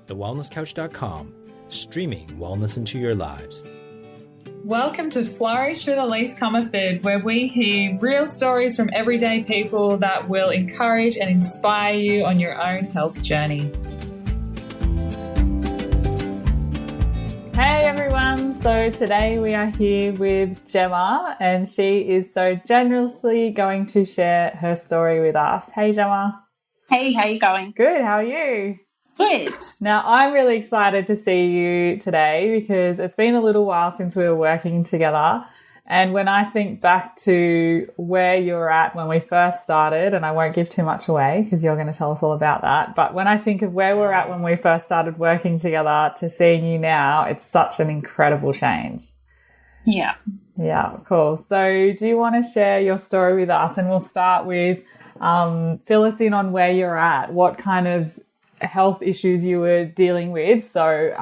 thewellnesscouch.com, streaming wellness into your lives. Welcome to Flourish with Elise Comerford, where we hear real stories from everyday people that will encourage and inspire you on your own health journey. Hey everyone, so today we are here with Gemma and she is so generously going to share her story with us. Hey Gemma. Hey, how you going? Good, how are you? Good. Now, I'm really excited to see you today because it's been a little while since we were working together. And when I think back to where you were at when we first started, and I won't give too much away because you're going to tell us all about that. But when I think of where we're at when we first started working together to seeing you now, it's such an incredible change. Yeah. Yeah, cool. So do you want to share your story with us? And we'll start with fill us in on where you're at, what kind of health issues you were dealing with. So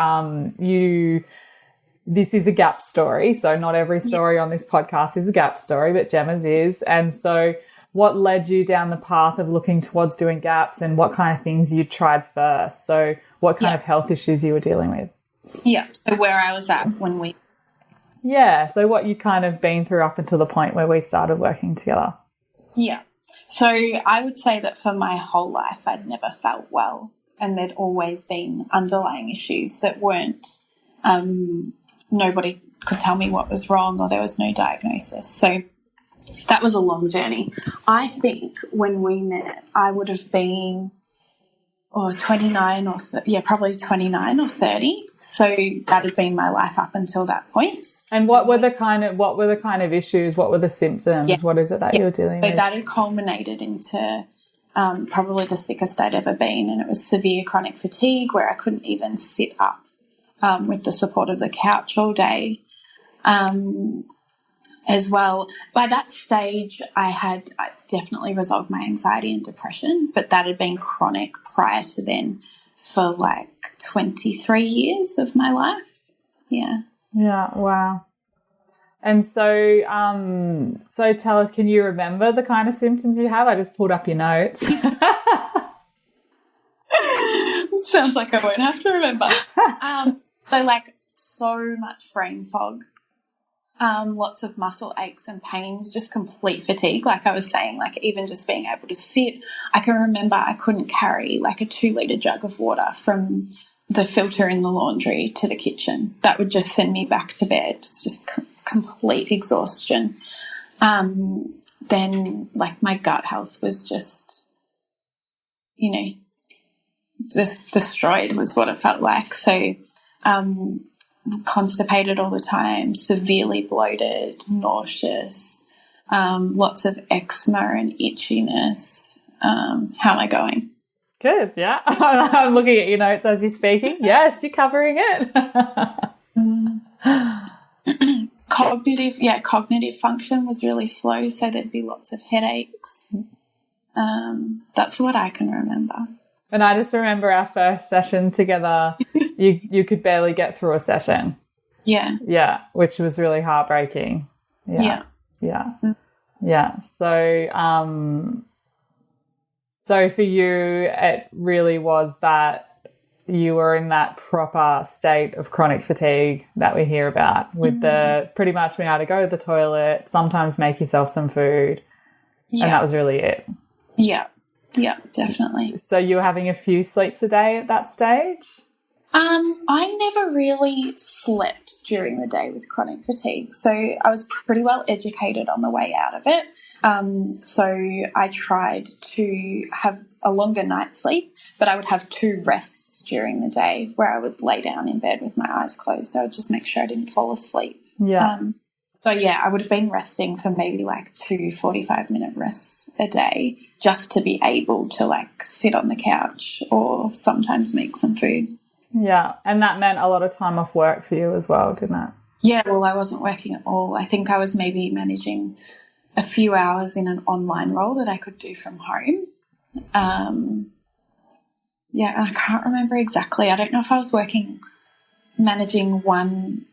this is a gap story. So not every story on this podcast is a gap story, but Gemma's is. And so what led you down the path of looking towards doing gaps and what kind of things you tried first? So what kind of health issues you were dealing with? Yeah. So where I was at when we... Yeah. So what you kind of been through up until the point where we started working together. Yeah. So I would say that for my whole life, I'd never felt well. And there'd always been underlying issues that weren't, nobody could tell me what was wrong or there was no diagnosis. So that was a long journey. I think when we met, I would have been 29 or probably 29 or 30. So that had been my life up until that point. And what were the kind of issues? What were the symptoms? Yeah. What is it that you were dealing with? So that had culminated into probably the sickest I'd ever been, and it was severe chronic fatigue where I couldn't even sit up with the support of the couch all day. As well, by that stage, I definitely resolved my anxiety and depression, but that had been chronic prior to then for like 23 years of my life. Yeah. Yeah, wow. And so tell us, can you remember the kind of symptoms you have? I just pulled up your notes. Sounds like I won't have to remember. So much brain fog, lots of muscle aches and pains, just complete fatigue. Like I was saying, like even just being able to sit. I can remember I couldn't carry like a 2-litre jug of water from the filter in the laundry to the kitchen. That would just send me back to bed. It's just complete exhaustion. Then like my gut health was just, just destroyed was what it felt like. So, constipated all the time, severely bloated, nauseous, lots of eczema and itchiness. How am I going? Good, yeah. I'm looking at your notes as you're speaking. Yes, you're covering it. Cognitive function was really slow, so there'd be lots of headaches. That's what I can remember. And I just remember our first session together, you could barely get through a session. Yeah. Yeah, which was really heartbreaking. Yeah. So for you, it really was that you were in that proper state of chronic fatigue that we hear about with the pretty much being able to go to the toilet, sometimes make yourself some food, and that was really it. Yeah. Yeah, definitely. So you were having a few sleeps a day at that stage? I never really slept during the day with chronic fatigue, so I was pretty well educated on the way out of it. So I tried to have a longer night's sleep, but I would have 2 rests during the day where I would lay down in bed with my eyes closed. I would just make sure I didn't fall asleep. Yeah. I would have been resting for maybe like 2 45-minute rests a day just to be able to like sit on the couch or sometimes make some food. Yeah, and that meant a lot of time off work for you as well, didn't it? Yeah, well, I wasn't working at all. I think I was maybe managing a few hours in an online role that I could do from home. And I can't remember exactly. I don't know if I was managing one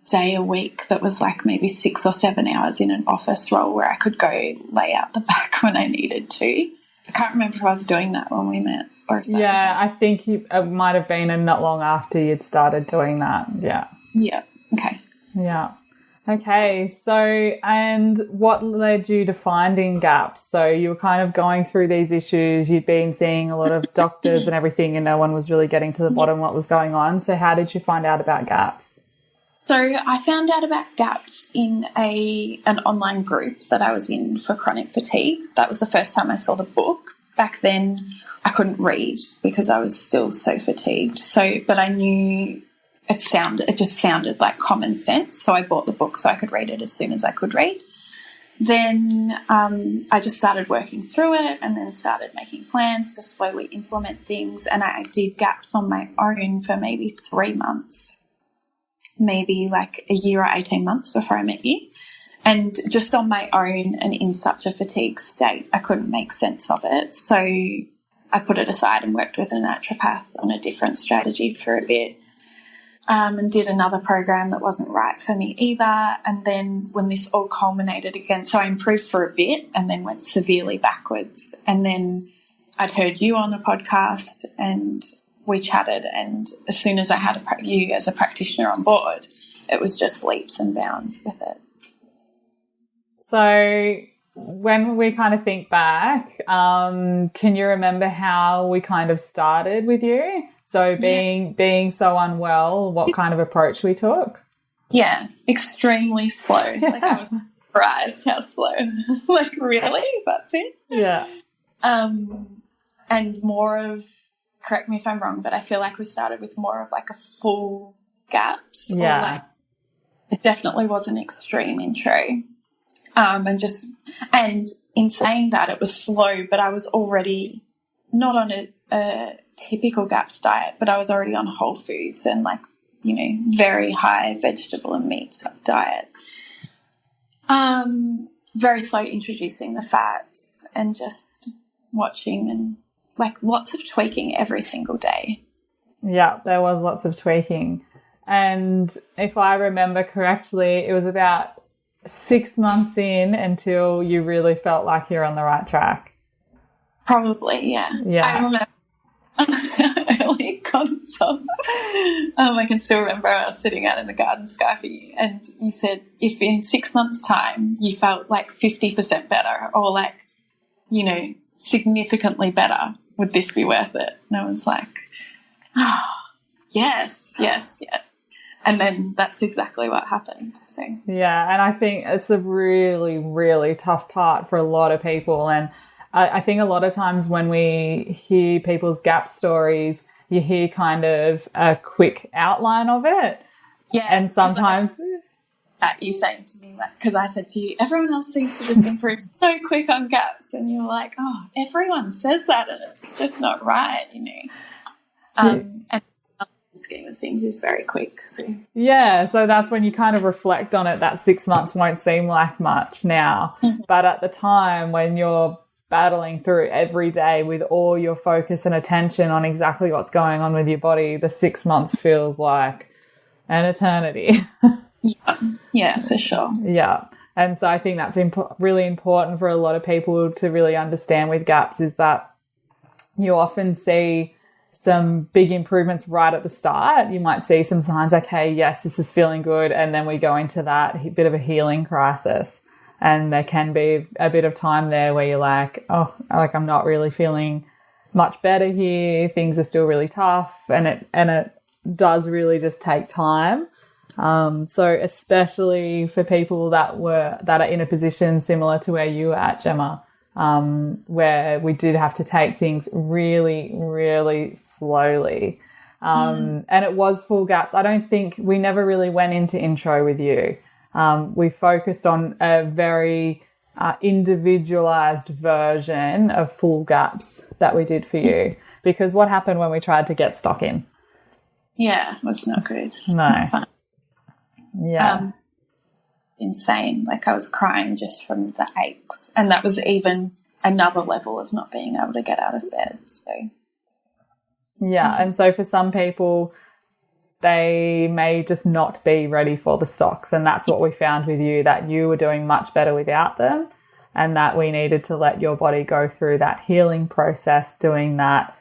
day a week that was like maybe 6 or 7 hours in an office role where I could go lay out the back when I needed to. I can't remember if I was doing that when we met or if that Yeah, I think it might have been not long after you'd started doing that. Yeah. Yeah. Okay. Yeah. Okay. So, and what led you to finding gaps? So you were kind of going through these issues. You'd been seeing a lot of doctors and everything, and no one was really getting to the bottom of what was going on. So how did you find out about gaps? So I found out about gaps in an online group that I was in for chronic fatigue. That was the first time I saw the book. Back then I couldn't read because I was still so fatigued. But I knew it just sounded like common sense. So I bought the book so I could read it as soon as I could read. Then I just started working through it and then started making plans to slowly implement things. And I did gaps on my own for maybe 3 months, maybe like a year or 18 months before I met you. And just on my own and in such a fatigued state, I couldn't make sense of it. So I put it aside and worked with a naturopath on a different strategy for a bit. And did another program that wasn't right for me either. And then when this all culminated again, so I improved for a bit and then went severely backwards. And then I'd heard you on the podcast and we chatted, and as soon as I had you as a practitioner on board, it was just leaps and bounds with it. So when we kind of think back, can you remember how we kind of started with you? So being so unwell, what kind of approach we took? Yeah, extremely slow. Like I was surprised how slow. Like, really? That's it? Yeah. And more of, correct me if I'm wrong, but I feel like we started with more of like a full gaps. Yeah. Or like, it definitely was an extreme intro. And in saying that, it was slow, but I was already not on a typical GAPS diet, but I was already on whole foods and like, very high vegetable and meat diet. Very slow introducing the fats and just watching and like lots of tweaking every single day. Yeah, there was lots of tweaking. And if I remember correctly, it was about 6 months in until you really felt like you're on the right track. Probably, yeah. Yeah. I remember early consults. I can still remember I was sitting out in the garden sky for you, and you said if in 6 months' time you felt like 50% better or like, significantly better, would this be worth it? And I was like, oh, yes. And then that's exactly what happened. So. Yeah, and I think it's a really, really tough part for a lot of people. And I think a lot of times when we hear people's GAP stories, you hear kind of a quick outline of it. Yeah. And sometimes... you saying to me, like, because I said to you, everyone else seems to just improve so quick on GAPS. And you're like, oh, everyone says that and it's just not right, And the scheme of things is very quick. So that's when you kind of reflect on it, that 6 months won't seem like much now. Mm-hmm. But at the time when you're battling through every day with all your focus and attention on exactly what's going on with your body, the 6 months feels like an eternity. Yeah, for sure. Yeah. And so I think that's really important for a lot of people to really understand with GAPS, is that you often see some big improvements right at the start. You might see some signs like, hey, yes, this is feeling good. And then we go into that bit of a healing crisis. And there can be a bit of time there where you're like, oh, like I'm not really feeling much better here. Things are still really tough. And it does really just take time. So especially for people that are in a position similar to where you were at, Gemma, where we did have to take things really, really slowly. And it was full GAPS. I don't think we never really went into intro with you. We focused on a very individualized version of full GAPS that we did for you, because what happened when we tried to get stock in? Yeah, it was not good. No. Not fun. Yeah. Insane. Like I was crying just from the aches. And that was even another level of not being able to get out of bed. So. Yeah. And so for some people, they may just not be ready for the stocks. And that's what we found with you, that you were doing much better without them. and that we needed to let your body go through that healing process, doing that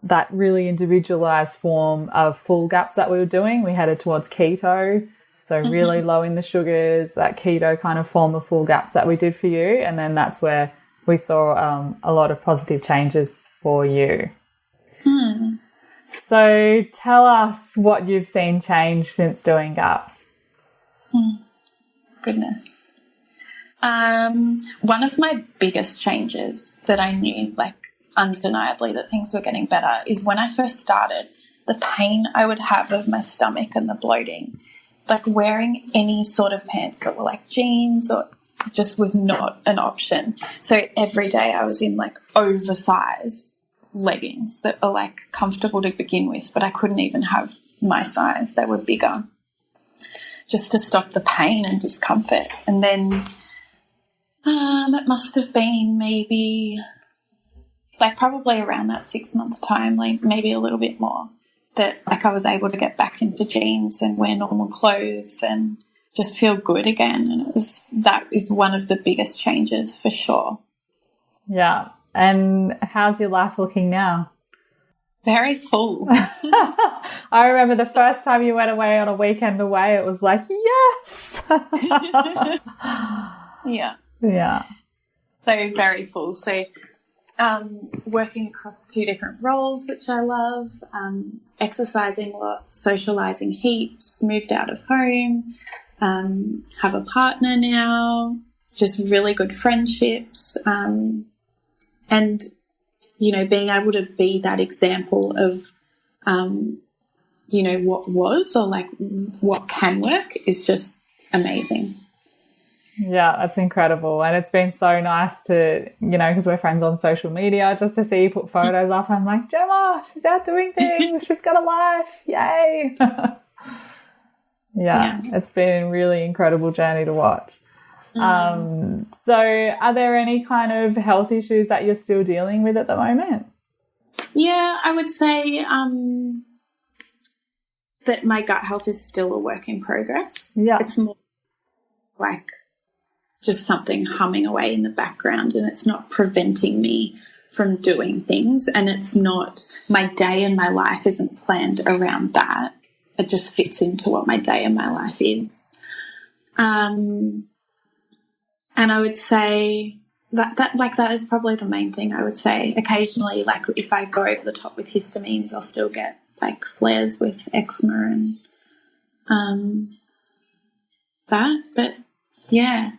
that really individualized form of full gaps that we were doing. We headed towards keto, so really low in the sugars, that keto kind of form of full gaps that we did for you. And then that's where we saw a lot of positive changes for you. So tell us what you've seen change since doing gaps. Goodness. One of my biggest changes that I knew, like, undeniably that things were getting better, is when I first started, the pain I would have of my stomach and the bloating, like wearing any sort of pants that were like jeans or just was not an option. So every day I was in like oversized leggings that are like comfortable to begin with, but I couldn't even have my size. They were bigger, just to stop the pain and discomfort. And then it must have been maybe like probably around that 6-month time, like maybe a little bit more, that like I was able to get back into jeans and wear normal clothes and just feel good again. And that is one of the biggest changes for sure. Yeah. And how's your life looking now? Very full. I remember the first time you went away on a weekend away, it was like, yes. Yeah. Yeah. So very full. So working across 2 different roles, which I love, exercising lots, socializing heaps, moved out of home, have a partner now, just really good friendships, and, you know, being able to be that example of, you know, what was or like what can work is just amazing. Yeah, that's incredible. And it's been so nice to, you know, because we're friends on social media, just to see you put photos up. I'm like, Gemma, she's out doing things. She's got a life. Yay. Yeah, it's been a really incredible journey to watch. So are there any kind of health issues that you're still dealing with at the moment? Yeah, I would say that my gut health is still a work in progress. Yeah. It's more like just something humming away in the background, and it's not preventing me from doing things, and it's not, my day and my life isn't planned around that. It just fits into what my day and my life is. And I would say that is probably the main thing. I would say occasionally, like if I go over the top with histamines, I'll still get like flares with eczema and that. But yeah,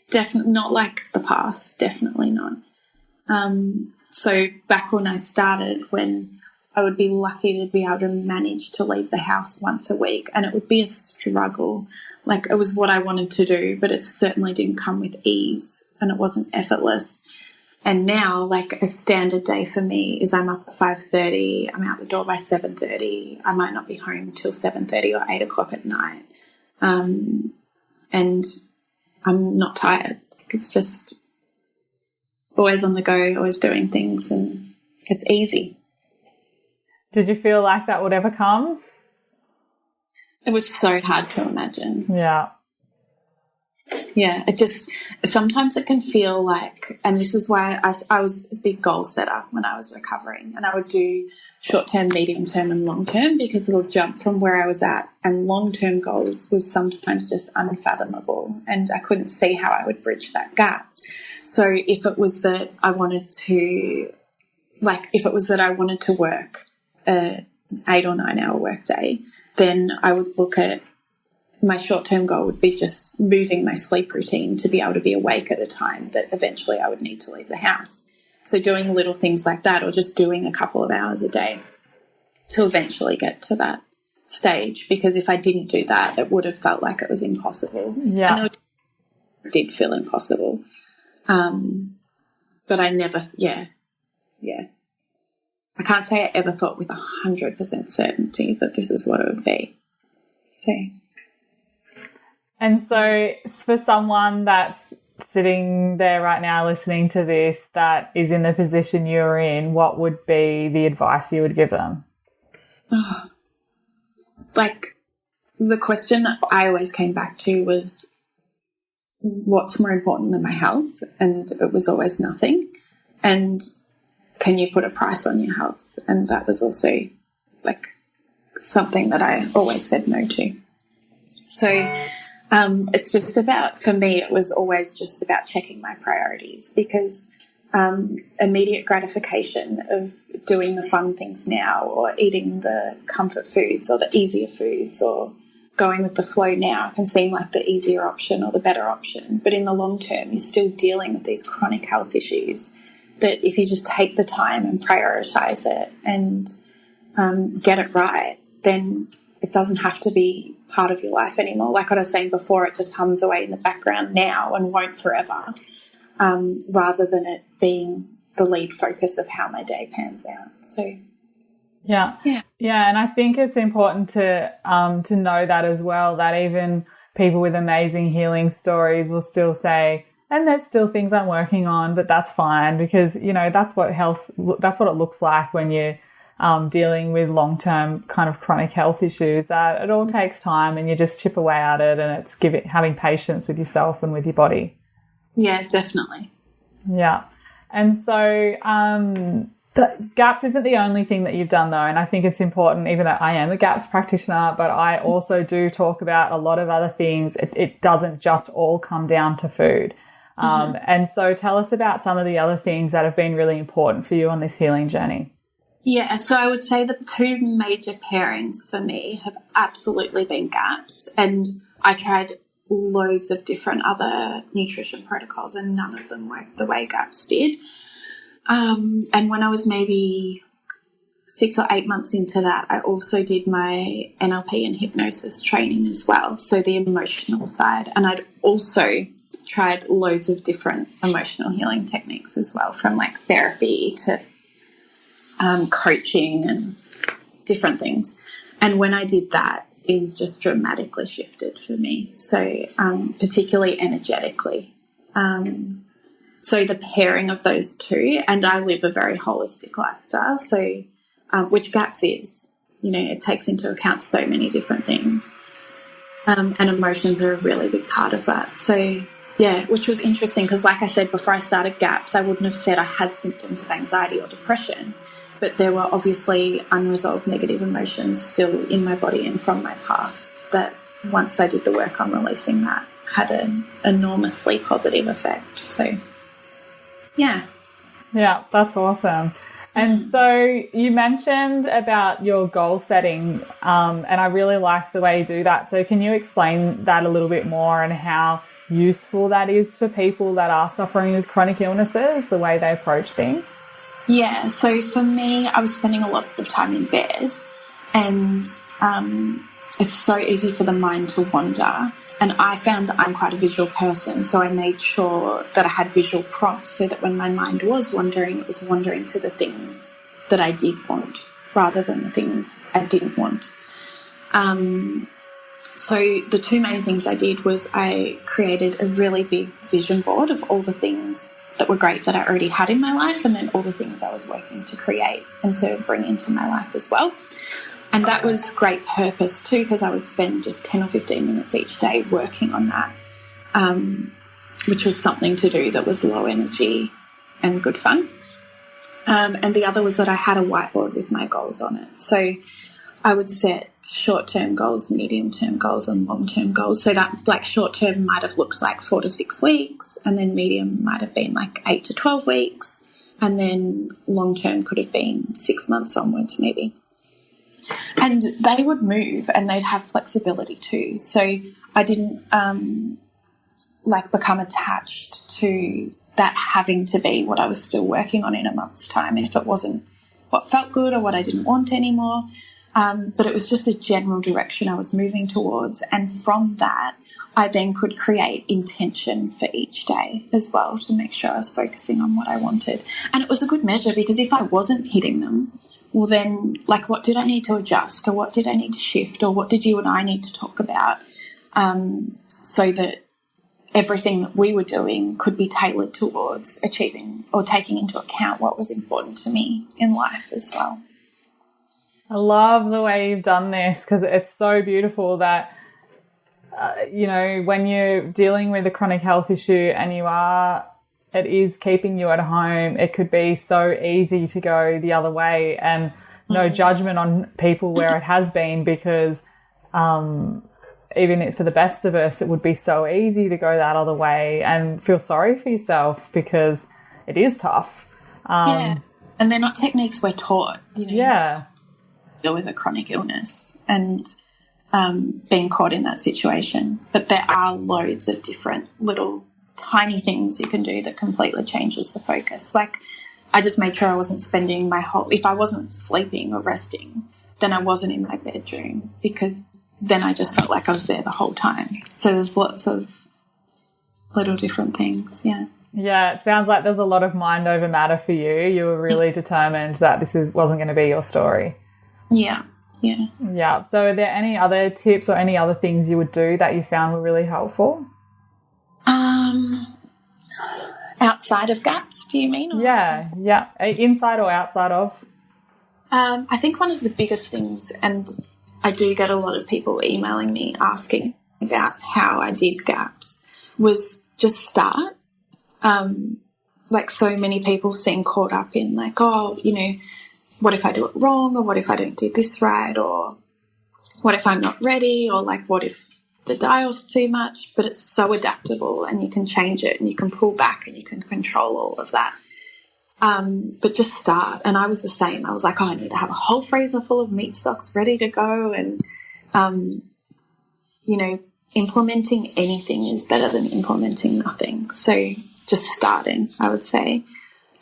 definitely not like the past. Definitely not. So back when I started, when I would be lucky to be able to manage to leave the house once a week, and it would be a struggle. Like it was what I wanted to do, but it certainly didn't come with ease and it wasn't effortless. And now, like a standard day for me is I'm up at 5:30, I'm out the door by 7:30. I might not be home till 7:30 or 8 o'clock at night. And I'm not tired. It's just always on the go, always doing things, and it's easy. Did you feel like that would ever come? It was so hard to imagine. Yeah. Yeah, it just, sometimes it can feel like, and this is why I was a big goal setter when I was recovering, and I would do short-term, medium-term and long-term, because it'll jump from where I was at, and long-term goals was sometimes just unfathomable, and I couldn't see how I would bridge that gap. So if it was that I wanted to, work an 8 or 9 hour workday, then I would look at, my short-term goal would be just moving my sleep routine to be able to be awake at a time that eventually I would need to leave the house. So doing little things like that, or just doing a couple of hours a day to eventually get to that stage, because if I didn't do that, it would have felt like it was impossible. Yeah. I know it did feel impossible. But I never, yeah. I can't say I ever thought with 100% certainty that this is what it would be. And so for someone that's sitting there right now listening to this that is in the position you're in, what would be the advice you would give them? Like the question that I always came back to was, what's more important than my health? And it was always nothing. And can you put a price on your health? And that was also like something that I always said no to. So it's just about, for me, it was always just about checking my priorities, because immediate gratification of doing the fun things now, or eating the comfort foods or the easier foods, or going with the flow now can seem like the easier option or the better option. But in the long term, you're still dealing with these chronic health issues that if you just take the time and prioritize it and get it right, then it doesn't have to be part of your life anymore. Like what I was saying before, it just hums away in the background now and won't forever, rather than it being the lead focus of how my day pans out. So yeah, and I think it's important to know that as well, that even people with amazing healing stories will still say, and there's still things I'm working on, but that's fine, because, you know, that's what it looks like when you're dealing with long-term kind of chronic health issues, that it all takes time and you just chip away at it, and it's having patience with yourself and with your body. Yeah, definitely. Yeah. And so the GAPS isn't the only thing that you've done, though, and I think it's important, even though I am a GAPS practitioner, but I also do talk about a lot of other things. It doesn't just all come down to food. And so tell us about some of the other things that have been really important for you on this healing journey. Yeah, so I would say the two major pairings for me have absolutely been GAPS, and I tried loads of different other nutrition protocols and none of them worked the way GAPS did. And when I was maybe 6 or 8 months into that, I also did my NLP and hypnosis training as well, so the emotional side. And I'd also tried loads of different emotional healing techniques as well, from like therapy to coaching and different things. And when I did that, things just dramatically shifted for me. So particularly energetically. So the pairing of those two, and I live a very holistic lifestyle, so which GAPS is, you know, it takes into account so many different things. And emotions are a really big part of that. So yeah, which was interesting because, like I said, before I started GAPS, I wouldn't have said I had symptoms of anxiety or depression, but there were obviously unresolved negative emotions still in my body and from my past that once I did the work on releasing that had an enormously positive effect. So, yeah. Yeah, that's awesome. And so you mentioned about your goal setting, and I really like the way you do that. So can you explain that a little bit more and how useful that is for people that are suffering with chronic illnesses, the way they approach things? Yeah, so for me, I was spending a lot of time in bed, and it's so easy for the mind to wander. And I found that I'm quite a visual person, so I made sure that I had visual prompts so that when my mind was wandering, it was wandering to the things that I did want rather than the things I didn't want. So the two main things I did was I created a really big vision board of all the things that were great that I already had in my life, and then all the things I was working to create and to bring into my life as well. And that was great purpose too, because I would spend just 10 or 15 minutes each day working on that, which was something to do that was low energy and good fun. And the other was that I had a whiteboard with my goals on it. So I would set short-term goals, medium-term goals, and long-term goals. So that, like, short-term might have looked like 4 to 6 weeks, and then medium might have been like 8 to 12 weeks, and then long-term could have been 6 months onwards maybe. And they would move and they'd have flexibility too. So I didn't become attached to that having to be what I was still working on in a month's time if it wasn't what felt good or what I didn't want anymore. But it was just a general direction I was moving towards. And from that, I then could create intention for each day as well to make sure I was focusing on what I wanted. And it was a good measure, because if I wasn't hitting them, well then, like, what did I need to adjust, or what did I need to shift, or what did you and I need to talk about, so that everything that we were doing could be tailored towards achieving or taking into account what was important to me in life as well. I love the way you've done this, because it's so beautiful that you know, when you're dealing with a chronic health issue and it is keeping you at home, it could be so easy to go the other way, and no judgment on people where it has been, because even for the best of us, it would be so easy to go that other way and feel sorry for yourself, because it is tough. And they're not techniques we're taught, you know. Yeah. Deal with a chronic illness and being caught in that situation. But there are loads of different little tiny things you can do that completely changes the focus. Like, I just made sure I wasn't spending if I wasn't sleeping or resting, then I wasn't in my bedroom, because then I just felt like I was there the whole time. So there's lots of little different things, yeah. Yeah, it sounds like there's a lot of mind over matter for you. You were really determined that wasn't going to be your story. Yeah. Yeah. So are there any other tips or any other things you would do that you found were really helpful? Outside of gaps, do you mean? Or yeah. Inside or outside of? I think one of the biggest things, and I do get a lot of people emailing me asking about how I did gaps, was just start. Like, so many people seem caught up in like, oh, you know, what if I do it wrong, or what if I don't do this right, or what if I'm not ready, or like what if the dial's too much? But it's so adaptable, and you can change it, and you can pull back, and you can control all of that. But just start. And I was the same. I was like, oh, I need to have a whole freezer full of meat stocks ready to go. And, you know, implementing anything is better than implementing nothing. So just starting, I would say.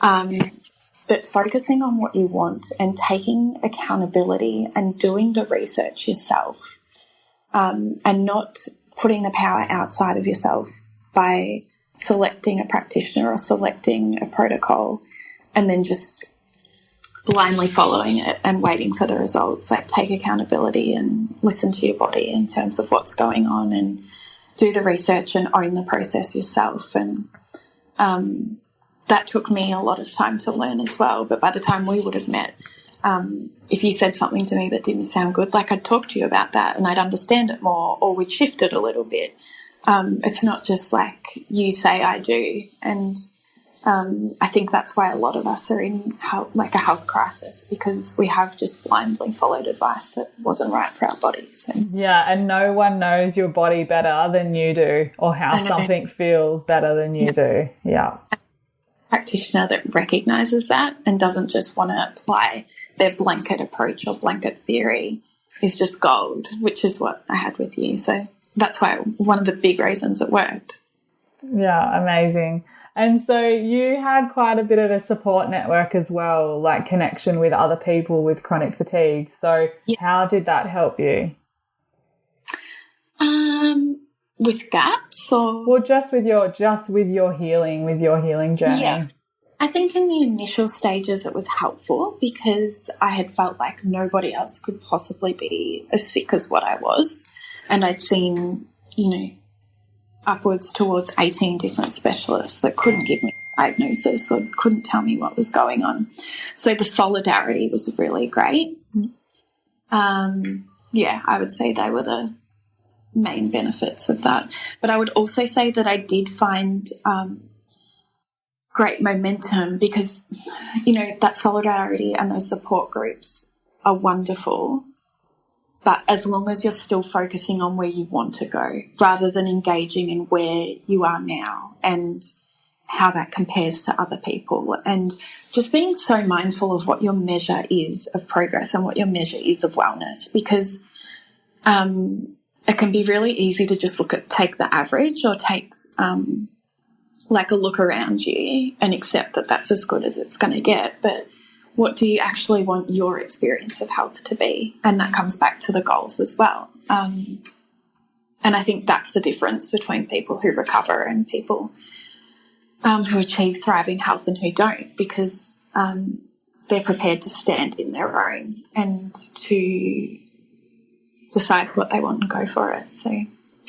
But focusing on what you want and taking accountability and doing the research yourself, and not putting the power outside of yourself by selecting a practitioner or selecting a protocol and then just blindly following it and waiting for the results. Like, take accountability and listen to your body in terms of what's going on, and do the research and own the process yourself. And that took me a lot of time to learn as well. But by the time we would have met, if you said something to me that didn't sound good, like, I'd talk to you about that and I'd understand it more, or we'd shift it a little bit. It's not just like you say, I do. And I think that's why a lot of us are in a health crisis, because we have just blindly followed advice that wasn't right for our bodies. So. Yeah, and no one knows your body better than you do, or how something feels better than you do. Yeah. A practitioner that recognises that and doesn't just want to apply their blanket approach or blanket theory is just gold, which is what I had with you. So that's why one of the big reasons it worked. Yeah, amazing. And so you had quite a bit of a support network as well, like connection with other people with chronic fatigue. So how did that help you? With gaps, or just with your healing journey. Yeah. I think in the initial stages it was helpful, because I had felt like nobody else could possibly be as sick as what I was. And I'd seen, you know, upwards towards 18 different specialists that couldn't give me a diagnosis or couldn't tell me what was going on. So the solidarity was really great. I would say they were the main benefits of that. But I would also say that I did find great momentum, because, you know, that solidarity and those support groups are wonderful. But as long as you're still focusing on where you want to go, rather than engaging in where you are now and how that compares to other people, and just being so mindful of what your measure is of progress and what your measure is of wellness, because it can be really easy to just take the average, or take like a look around you and accept that that's as good as it's going to get. But what do you actually want your experience of health to be? And that comes back to the goals as well. And I think that's the difference between people who recover and people who achieve thriving health and who don't, because they're prepared to stand in their own and to decide what they want and go for it. So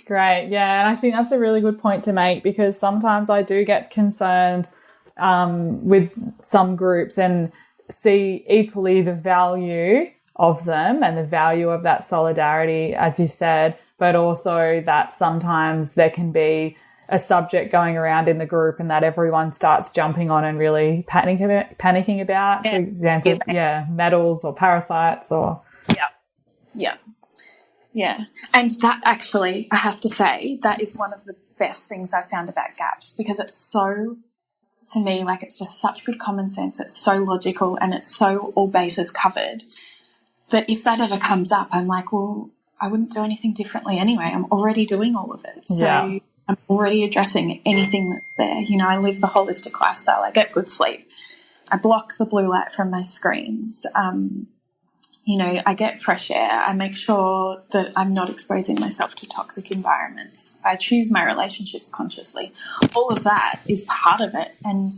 great. Yeah, and I think that's a really good point to make, because sometimes I do get concerned with some groups and see equally the value of them and the value of that solidarity, as you said, but also that sometimes there can be a subject going around in the group and that everyone starts jumping on and really panicking about, for example, metals or parasites or... Yeah. And that actually, I have to say, that is one of the best things I've found about gaps, because it's so, to me, like, it's just such good common sense. It's so logical and it's so all bases covered that if that ever comes up, I'm like, well, I wouldn't do anything differently anyway. I'm already doing all of it. So I'm already addressing anything that's there. You know, I live the holistic lifestyle. I get good sleep. I block the blue light from my screens. You know, I get fresh air. I make sure that I'm not exposing myself to toxic environments. I choose my relationships consciously. All of that is part of it. And,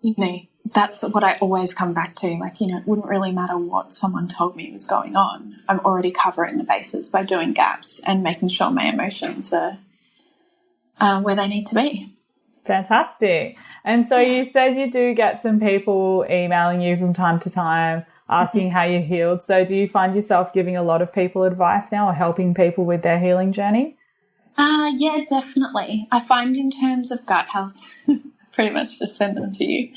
you know, that's what I always come back to. Like, you know, it wouldn't really matter what someone told me was going on. I'm already covering the bases by doing gaps and making sure my emotions are where they need to be. Fantastic. And so you said you do get some people emailing you from time to time asking how you healed. So do you find yourself giving a lot of people advice now or helping people with their healing journey? Yeah, definitely. I find in terms of gut health, pretty much just send them to you.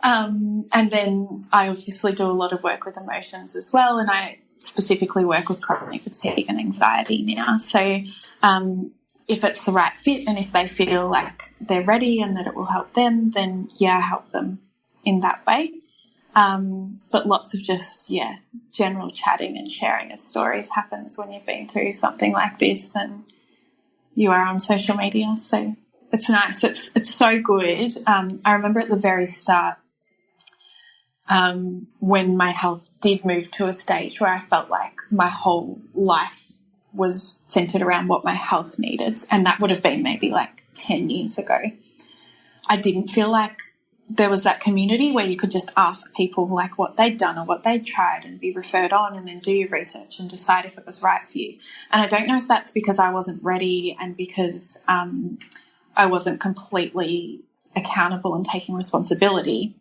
And then I obviously do a lot of work with emotions as well, and I specifically work with chronic fatigue and anxiety now. So if it's the right fit and if they feel like they're ready and that it will help them, then, I help them in that way. But lots of just, general chatting and sharing of stories happens when you've been through something like this and you are on social media. So it's nice. It's so good. I remember at the very start when my health did move to a stage where I felt like my whole life was centered around what my health needed, and that would have been maybe like 10 years ago. I didn't feel like there was that community where you could just ask people like what they'd done or what they'd tried and be referred on and then do your research and decide if it was right for you. And I don't know if that's because I wasn't ready and because I wasn't completely accountable and taking responsibility.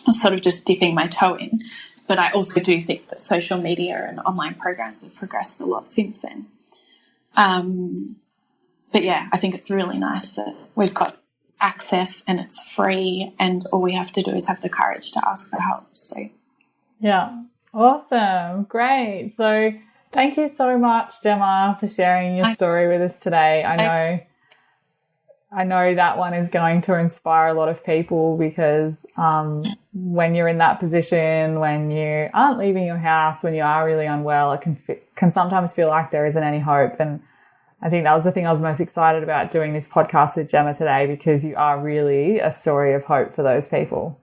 I was sort of just dipping my toe in. But I also do think that social media and online programs have progressed a lot since then. But I think it's really nice that we've got access and it's free and all we have to do is have the courage to ask for help. So awesome, great. So thank you so much, Gemma, for sharing your story with us today. I know that one is going to inspire a lot of people because when you're in that position, when you aren't leaving your house, when you are really unwell, it can sometimes feel like there isn't any hope. And I think that was the thing I was most excited about doing this podcast with Gemma today, because you are really a story of hope for those people.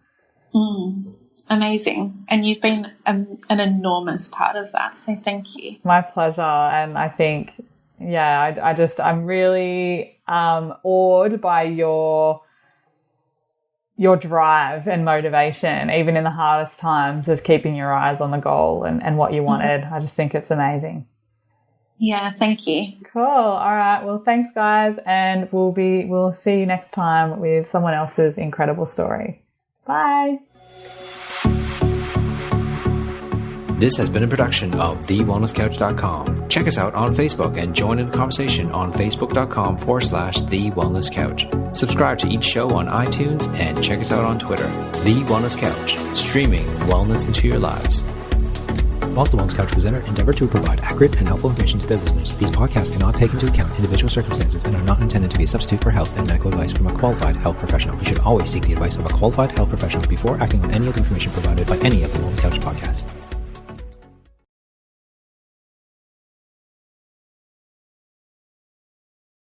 Amazing. And you've been an enormous part of that. So thank you. My pleasure. And I think, I'm really awed by your drive and motivation, even in the hardest times, of keeping your eyes on the goal and what you wanted. I just think it's amazing. Yeah, thank you. Cool. All right. Well, thanks, guys, and we'll see you next time with someone else's incredible story. Bye. This has been a production of TheWellnessCouch.com. Check us out on Facebook and join in the conversation on Facebook.com/TheWellnessCouch. Subscribe to each show on iTunes and check us out on Twitter. The Wellness Couch, streaming wellness into your lives. Whilst the Wellness Couch presenter endeavor to provide accurate and helpful information to their listeners, these podcasts cannot take into account individual circumstances and are not intended to be a substitute for health and medical advice from a qualified health professional. You should always seek the advice of a qualified health professional before acting on any of the information provided by any of the Wellness Couch podcasts.